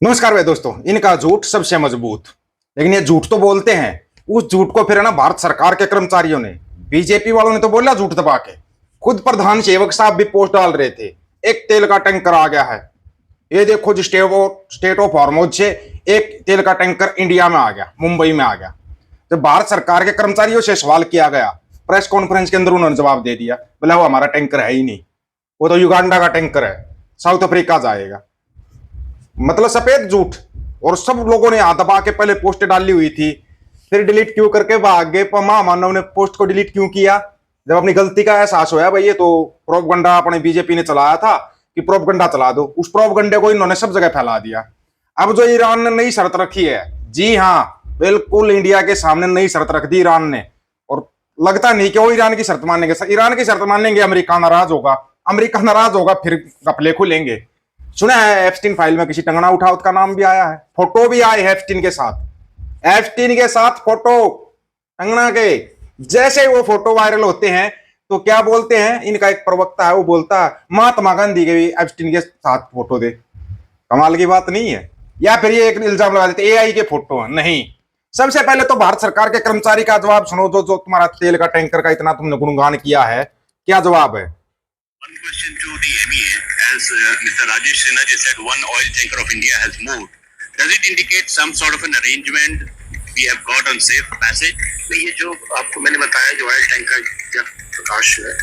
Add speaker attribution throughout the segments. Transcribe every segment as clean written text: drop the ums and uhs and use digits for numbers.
Speaker 1: नमस्कार भाई दोस्तों। इनका झूठ सबसे मजबूत, लेकिन ये झूठ तो बोलते हैं। उस झूठ को फिर है ना भारत सरकार के कर्मचारियों ने, बीजेपी वालों ने तो बोला झूठ दबा के। खुद प्रधान सेवक साहब भी पोस्ट डाल रहे थे, एक तेल का टैंकर आ गया है। ये देखो जी, स्टेट ऑफ हॉर्मोज से एक तेल का टैंकर इंडिया में आ गया, मुंबई में आ गया। जब भारत सरकार के कर्मचारियों से सवाल किया गया प्रेस कॉन्फ्रेंस के अंदर, उन्होंने जवाब दे दिया, बोला वो हमारा टैंकर है ही नहीं, वो तो युगांडा का टैंकर है, साउथ अफ्रीका जाएगा। मतलब सफेद झूठ। और सब लोगों ने हाथ दबा के पहले पोस्ट डाली हुई थी, फिर डिलीट क्यों करके भाग गए। महामानव ने पोस्ट को डिलीट क्यों किया? जब अपनी गलती का एहसास होया भाई, ये तो प्रोपगंडा अपने बीजेपी ने चलाया था कि प्रोपगंडा चला दो, उस प्रोपगंडे को इन्होंने सब जगह फैला दिया। अब जो ईरान ने नई शर्त रखी है, जी हाँ बिल्कुल इंडिया के सामने नई शर्त रख दी ईरान ने। और लगता नहीं कि वो ईरान की शर्त मानेंगे। ईरान की शर्त मानेंगे, अमेरिका नाराज होगा। अमेरिका नाराज होगा, फिर गपले खुलेंगे। सुना है एप्स्टीन फाइल में किसी टंगना उठाउत का नाम भी आया है, फोटो भी आए है एप्स्टीन के साथ। एप्स्टीन के साथ फोटो टंगना के। जैसे वो फोटो वायरल होते हैं तो क्या बोलते हैं, इनका एक प्रवक्ता है वो बोलता है महात्मा गांधी के भी एप्स्टीन के साथ फोटो दे। कमाल की बात नहीं है? या फिर ये एक इल्जाम लगा देते एआई के फोटो है। नहीं, सबसे पहले तो भारत सरकार के कर्मचारी का जवाब सुनो। जो तुम्हारा तेल का टैंकर का इतना तुमने गुणगान किया है, क्या जवाब है?
Speaker 2: One question to the MEA, as Mr. Rajesh Sinha said, one oil tanker of India has moved. Does it indicate some sort of an arrangement we have got on safe passage? ये जो आपको मैंने बताया, जो oil tanker का प्रकाश है,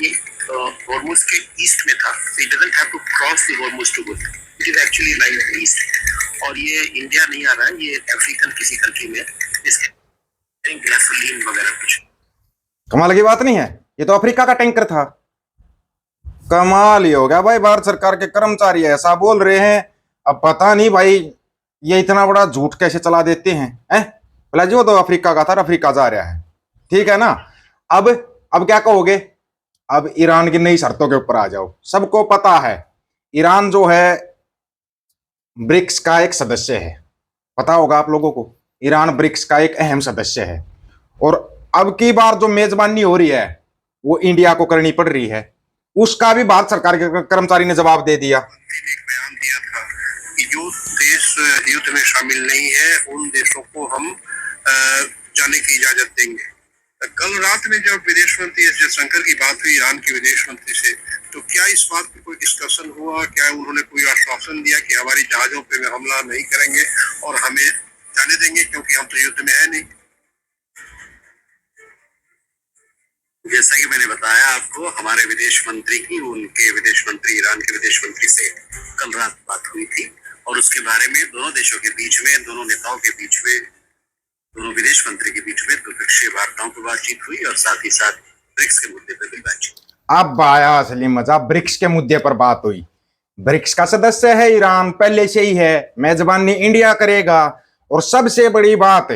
Speaker 2: ये Hormuz के ईस्ट में था, so it doesn't have to cross the Hormuz to go. It is actually lying east. और ये इंडिया नहीं आ रहा है, ये अफ्रीकन किसी कंट्री में, इसके गैसोलीन वगैरह कुछ।
Speaker 1: कमाल की बात नहीं है? ये तो अफ्रीका का टैंकर था। कमाल ही हो गया भाई, भारत सरकार के कर्मचारी ऐसा बोल रहे हैं। अब पता नहीं भाई ये इतना बड़ा झूठ कैसे चला देते हैं। बोला जी वो तो अफ्रीका का था, अफ्रीका जा रहा है, ठीक है ना। अब क्या कहोगे? अब ईरान की नई शर्तों के ऊपर आ जाओ। सबको पता है ईरान जो है ब्रिक्स का एक सदस्य है, पता होगा आप लोगों को। ईरान ब्रिक्स का एक अहम सदस्य है। और अब की बार जो मेजबानी हो रही है वो इंडिया को करनी पड़ रही है। उसका भी भारत सरकार के कर्मचारी ने जवाब दे दिया।
Speaker 2: एक बयान दिया था कि जो देश युद्ध में शामिल नहीं है उन देशों को हम जाने की इजाजत देंगे। कल रात में जब विदेश मंत्री एस जयशंकर की बात हुई ईरान के विदेश मंत्री से, तो क्या इस बात पर कोई डिस्कशन हुआ? क्या उन्होंने कोई आश्वासन दिया कि हमारी जहाजों पे हमला नहीं करेंगे और हमें जाने देंगे, क्योंकि हम तो युद्ध में है नहीं? जैसा कि मैंने बताया आपको, हमारे विदेश मंत्री की उनके विदेश मंत्री ईरान के विदेश मंत्री से कल रात बात हुई थी, और उसके बारे में दोनों देशों के बीच में, दोनों नेताओं के बीच में, दोनों विदेश मंत्री के बीच में द्विपक्षीय वार्ताओं पर बातचीत हुई, और साथ ही साथ ब्रिक्स के मुद्दे पर भी बातचीत।
Speaker 1: अब आया असली मजा, ब्रिक्स के मुद्दे पर बात हुई। ब्रिक्स का सदस्य है ईरान, पहले से ही है, मेजबानी इंडिया करेगा। और सबसे बड़ी बात,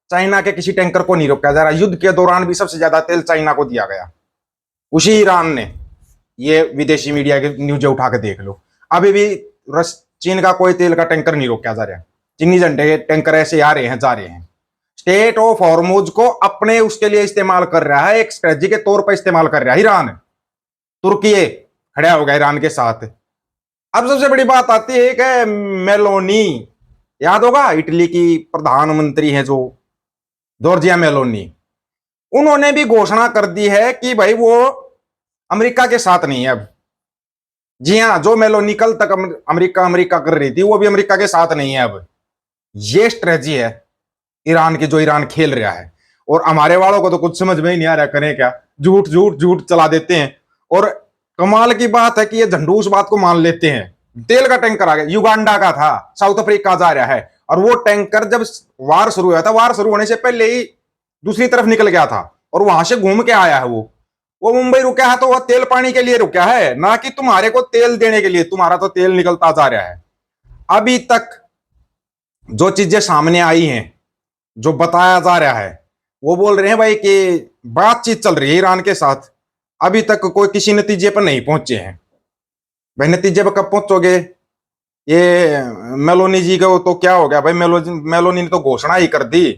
Speaker 1: चाइना के किसी टैंकर को नहीं रोका जा रहा। युद्ध के दौरान भी सबसे ज्यादा तेल चाइना को दिया गया, उसी ईरान ने। ये विदेशी मीडिया के न्यूज उठा के देख लो। अभी भी चीन का कोई तेल का टैंकर नहीं रोका जा रहा। चीनी झंडे टैंकर ऐसे आ रहे हैं, जा रहे हैं। स्टेट ऑफ हॉर्मुज को अपने उसके लिए इस्तेमाल कर रहा है, एक स्ट्रेटजी के तौर पर इस्तेमाल कर रहा है ईरान। तुर्की खड़ा होगा ईरान के साथ। अब सबसे बड़ी बात आती है कि मेलोनी, याद होगा इटली की प्रधानमंत्री है जो जॉर्जिया मेलोनी, उन्होंने भी घोषणा कर दी है कि भाई वो अमेरिका के साथ नहीं है अब। जी हां, जो मेलोनी कल तक अमेरिका कर रही थी, वो भी अमेरिका के साथ नहीं है अब। ये स्ट्रेटजी है ईरान की, जो ईरान खेल रहा है। और हमारे वालों को तो कुछ समझ में ही नहीं आ रहा करें क्या। झूठ झूठ झूठ चला देते हैं। और कमाल की बात है कि ये झंडू उस बात को मान लेते हैं। तेल का टैंकर आ गया, युगांडा का था, साउथ अफ्रीका जा रहा है। और वो टैंकर जब वार शुरू हुआ था, वार शुरू होने से पहले ही दूसरी तरफ निकल गया था, और वहां से घूम के आया है। वो मुंबई रुका है तो वह तेल पानी के लिए रुका है, ना कि तुम्हारे को तेल देने के लिए। तुम्हारा तो तेल निकलता जा रहा है। अभी तक जो चीजें सामने आई हैं, जो बताया जा रहा है, वो बोल रहे हैं भाई कि बातचीत चल रही है ईरान के साथ। अभी तक कोई किसी नतीजे पर नहीं पहुंचे हैं। भाई नतीजे पर कब पहुंचोगे? ये मेलोनी जी को तो क्या हो गया भाई, मेलोनी ने तो घोषणा ही कर दी।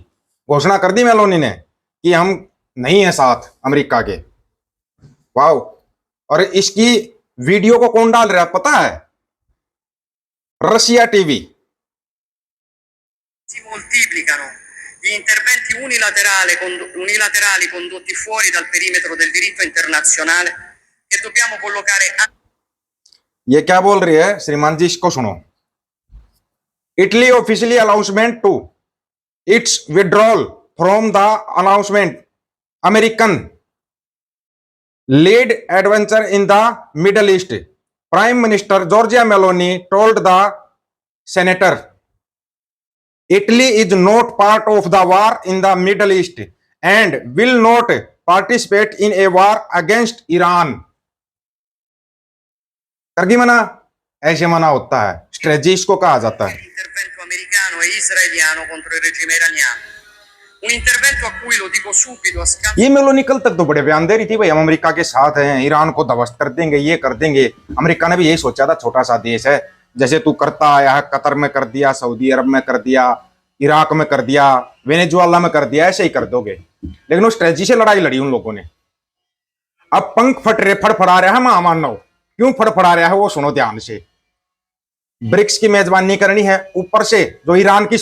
Speaker 1: घोषणा कर दी मेलोनी ने कि हम नहीं है साथ अमेरिका के। वाह। और इसकी वीडियो को कौन डाल रहा है पता है? Russia TV.
Speaker 2: Si moltiplicano gli interventi unilaterali condotti fuori dal perimetro del diritto internazionale che dobbiamo collocare
Speaker 1: ये क्या बोल रही है श्रीमान जी, इसको सुनो। Italy officially announcement to its withdrawal from the announcement American lead adventure in the Middle East. Prime minister Giorgia Meloni told the senator Italy is not part of the war in the Middle East and will not participate in a war against Iran। करगी मना, ऐसे मना होता है, strategy इसको कहा जाता है।
Speaker 2: intervento americano e israeliano contro il regime iraniano. Un intervento a cui, lo dico subito, a scambio
Speaker 1: ये मेलोनी कल तक तो बड़े बयान दे रही थी, भाई हम अमेरिका के साथ हैं, ईरान को ध्वस्त कर देंगे, ये कर देंगे। अमेरिका ने भी यही सोचा था, छोटा सा देश है, जैसे तू करता आया है, कतर में कर दिया, सऊदी अरब में कर दिया, इराक में कर दिया, वेनेजुएला में कर दिया, ऐसे ही कर दोगे। लेकिन उस स्ट्रेटजी से लड़ाई लड़ी उन लोगों ने। अब पंख फड़फड़ा रहा है महामानव, क्यों फड़फड़ा रहा है वो सुनो ध्यान से। ब्रिक्स की मेजबानी करनी है, ऊपर से जो ईरान की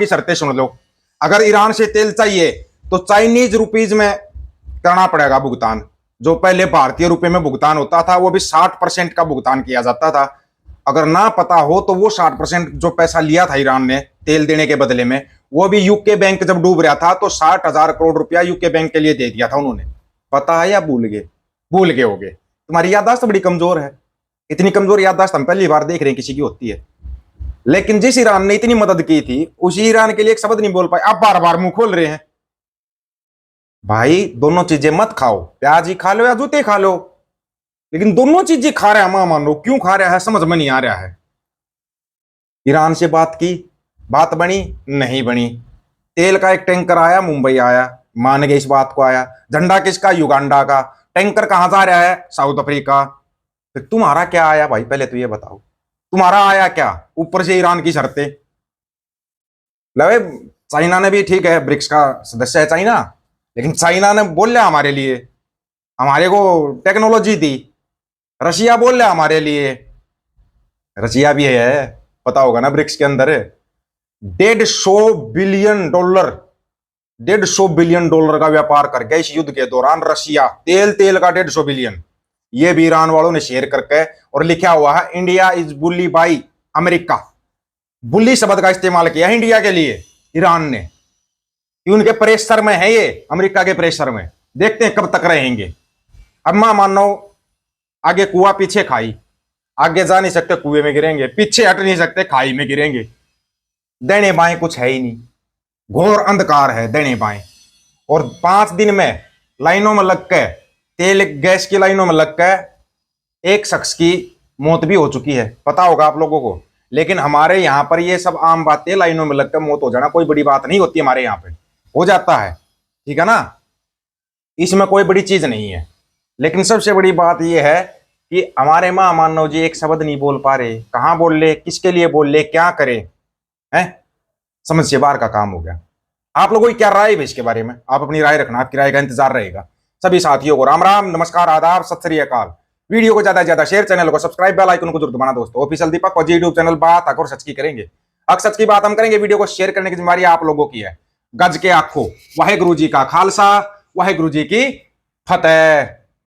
Speaker 1: शर्तें सुन लो। अगर ईरान से तेल चाहिए तो चाइनीज रुपीज में करना पड़ेगा भुगतान। जो पहले भारतीय रुपए में भुगतान होता था वो भी 60% का भुगतान किया जाता था। अगर ना पता हो तो वो 60% जो पैसा लिया था ईरान ने तेल देने के बदले में, वो भी यूके बैंक जब डूब रहा था तो 60,000 करोड़ रुपया यूके बैंक के लिए दे दिया था उन्होंने। पता है या भूल गए? भूल गए होगे। तुम्हारी याददाश्त बड़ी कमजोर है। इतनी कमजोर याददाश्त हम पहली बार देख रहे हैं किसी की होती है। लेकिन जिस ईरान ने इतनी मदद की थी उसी ईरान के लिए एक शब्द नहीं बोल पाए, अब बार बार मुंह खोल रहे हैं। भाई दोनों चीजें मत खाओ, प्याज ही खा लो या जूते खा लो, लेकिन दोनों चीजें खा रहा है मां मान लो, क्यों खा रहा है समझ में नहीं आ रहा है। ईरान से बात की, बात बनी नहीं बनी। तेल का एक टैंकर आया, मुंबई आया, मान गए इस बात को, आया। झंडा किसका? युगांडा का। टैंकर कहां जा रहा है? South Africa. फिर तुम्हारा क्या आया भाई, पहले तो ये बताओ, तुम्हारा आया क्या? ऊपर से ईरान की शर्तें। लवे चाइना ने भी, ठीक है ब्रिक्स का सदस्य है चाइना, लेकिन चाइना ने बोल लिया हमारे लिए, हमारे को टेक्नोलॉजी दी। रशिया बोल रहा हमारे लिए, रशिया भी है, पता होगा ना ब्रिक्स के अंदर 150 बिलियन डॉलर का व्यापार कर गया इस युद्ध के दौरान रशिया। तेल का 150 बिलियन, ये भी ईरान वालों ने शेयर करके, और लिखा हुआ है India is bully by America. Bully शब्द का इस्तेमाल किया है इंडिया के लिए ईरान ने, कि उनके प्रेशर में है ये, अमेरिका के प्रेशर में। देखते हैं कब तक रहेंगे। अब मानो आगे कुआ पीछे खाई, आगे जा नहीं सकते कुएं में गिरेंगे, पीछे हट नहीं सकते खाई में गिरेंगे। देने बाएं कुछ है ही नहीं, घोर अंधकार है देने बाएं। और 5 दिन में लाइनों में लग के, तेल गैस की लाइनों में लग के एक शख्स की मौत भी हो चुकी है, पता होगा आप लोगों को। लेकिन हमारे यहाँ पर ये सब आम बातें, लाइनों में लगकर मौत हो जाना कोई बड़ी बात नहीं होती, हमारे यहाँ पे हो जाता है, ठीक है ना, इसमें कोई बड़ी चीज नहीं है। लेकिन सबसे बड़ी बात यह है कि हमारे मां मानव जी एक शब्द नहीं बोल पा रहे, कहां बोल ले, किसके लिए बोल ले, क्या करे, हैं? समझ से बाहर का काम हो गया। आप लोगों की क्या राय है इसके बारे में? आप अपनी राय रखना, आपकी राय का इंतजार रहेगा। सभी साथियों को राम राम, नमस्कार, आदाब, सत श्री अकाल। वीडियो को ज्यादा से ज्यादा शेयर, चैनल को सब्सक्राइब, बेल आइकन को जरूर दबाना दोस्तों। ऑफिशियल दीपक और यूट्यूब चैनल बात और सच की करेंगे। अब सच की बात हम करेंगे, वीडियो को शेयर करने की जिम्मेदारी आप लोगों की है। गज के आखो, वाहेगुरु जी का खालसा, वाहेगुरु जी की फतेह।